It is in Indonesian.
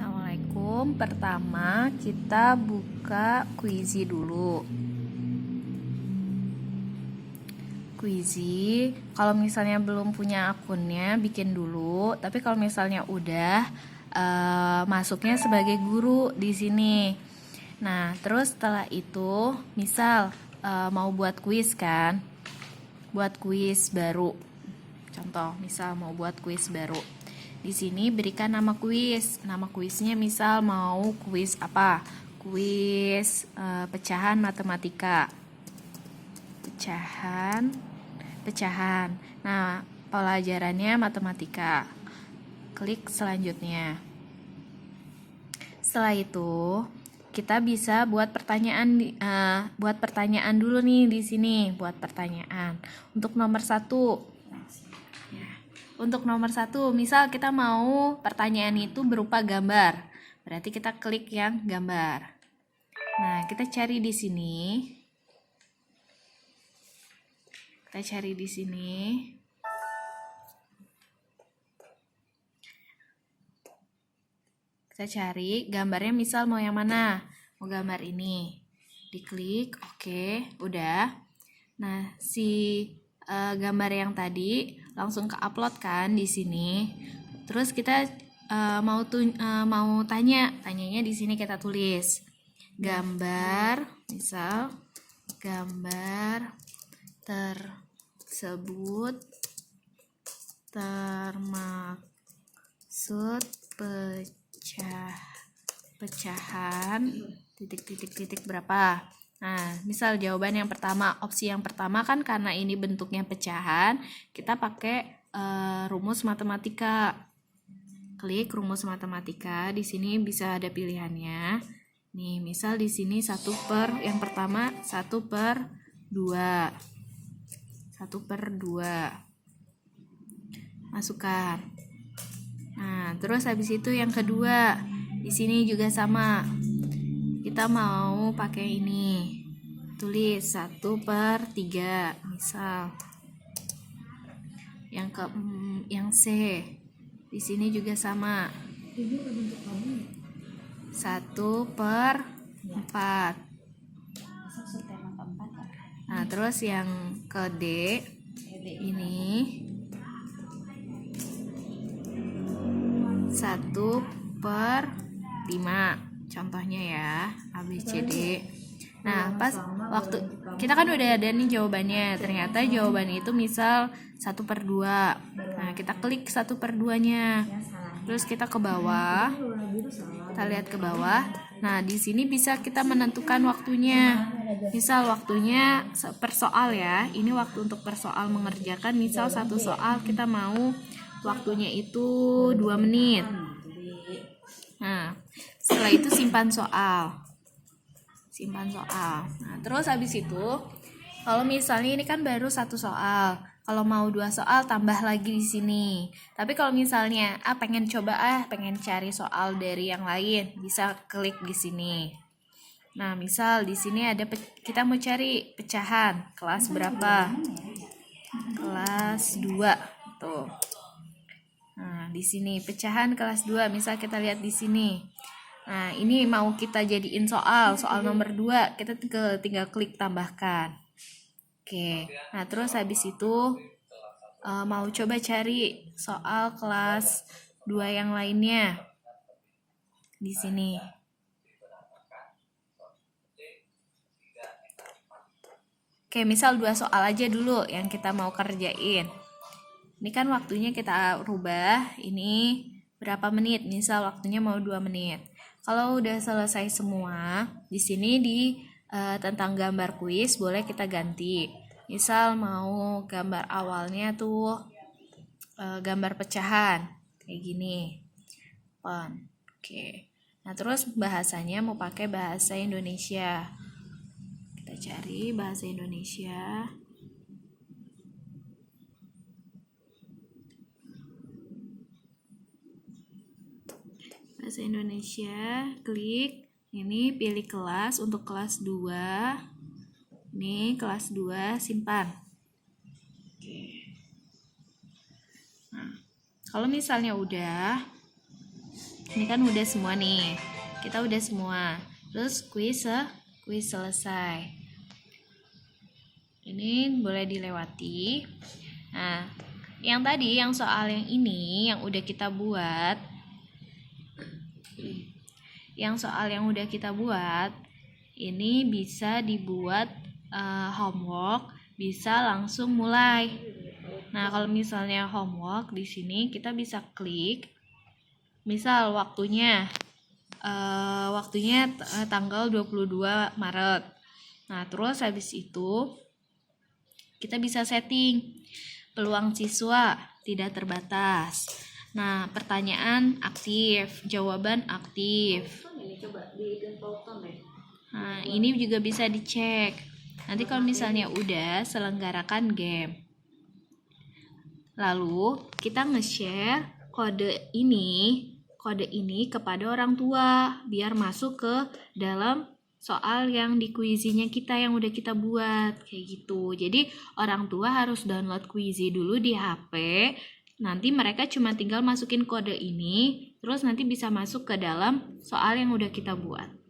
Assalamualaikum. Pertama kita buka Quizy dulu. Quizy, kalau misalnya belum punya akunnya bikin dulu. Tapi kalau misalnya udah, masuknya sebagai guru di sini. Nah, terus setelah itu, misal mau buat kuis kan, buat kuis baru. Contoh, misal mau buat kuis baru. Di sini berikan nama kuis. Nama kuisnya misal mau kuis apa? Kuis pecahan matematika. Pecahan. Nah, pelajarannya matematika. Klik selanjutnya. Setelah itu, kita bisa buat pertanyaan dulu nih di sini. Buat pertanyaan. Untuk nomor 1. Untuk nomor 1, misal kita mau pertanyaan itu berupa gambar. Berarti kita klik yang gambar. Nah, kita cari di sini. Kita cari gambarnya, misal mau yang mana? Mau gambar ini. Diklik, oke, udah. Nah, gambar yang tadi langsung ke upload kan di sini. Terus kita mau tanyanya di sini kita tulis gambar, misal gambar tersebut termaksud pecahan titik berapa. Nah, misal jawaban yang pertama, opsi yang pertama kan karena ini bentuknya pecahan, kita pakai rumus matematika. Klik rumus matematika, di sini bisa ada pilihannya. Nih, misal di sini yang pertama 1/2. 1/2. Masukkan. Nah, terus habis itu yang kedua, di sini juga sama. Kita mau pakai ini, tulis 1/3 misal. Yang C di sini juga sama, 1/4. Nah, terus yang ke D ini 1/5. Contohnya ya, ABCD. Nah, pas waktu kita kan udah ada nih jawabannya. Ternyata jawaban itu misal 1/2. Nah, kita klik 1/2-nya. Terus kita ke bawah. Kita lihat ke bawah. Nah, di sini bisa kita menentukan waktunya. Misal waktunya per soal ya. Ini waktu untuk per soal mengerjakan. Misal satu soal kita mau waktunya itu 2 menit. Nah, setelah itu simpan soal. Nah, terus habis itu, kalau misalnya ini kan baru satu soal, kalau mau 2 soal tambah lagi di sini. Tapi kalau misalnya pengen cari soal dari yang lain, bisa klik di sini. Nah, misal di sini ada kita mau cari pecahan kelas berapa? Kelas 2. Tuh. Nah, di sini pecahan kelas 2, misal kita lihat di sini. Nah, ini mau kita jadiin soal nomor 2, kita tinggal klik tambahkan. Oke. Nah, terus habis itu mau coba cari soal kelas 2 yang lainnya. Di sini. Oke, misal 2 soal aja dulu yang kita mau kerjain. Ini kan waktunya kita rubah, ini berapa menit? Misal waktunya mau 2 menit. Kalau udah selesai semua, di sini tentang gambar kuis boleh kita ganti. Misal mau gambar awalnya tuh gambar pecahan kayak gini. Oke. Nah, terus bahasanya mau pakai bahasa Indonesia. Kita cari bahasa Indonesia. Bahasa Indonesia, klik ini, pilih kelas untuk kelas 2. Ini kelas 2, simpan. Oke. Nah, kalau misalnya udah, Ini kan udah semua nih. Kita udah semua. Terus kuis selesai. Ini boleh dilewati. Nah, yang tadi, yang soal yang ini yang udah kita buat. Yang soal yang udah kita buat, ini bisa dibuat homework, bisa langsung mulai. Nah, kalau misalnya homework di sini kita bisa klik. Misal waktunya tanggal 22 Maret. Nah, terus habis itu kita bisa setting peluang siswa tidak terbatas. Nah, pertanyaan aktif, jawaban aktif. Nah, ini juga bisa dicek. Nanti kalau misalnya udah selenggarakan game. Lalu kita nge-share kode ini kepada orang tua biar masuk ke dalam soal yang di Quizy-nya kita yang udah kita buat kayak gitu. Jadi orang tua harus download Quizy dulu di HP. Nanti mereka cuma tinggal masukin kode ini, terus nanti bisa masuk ke dalam soal yang udah kita buat.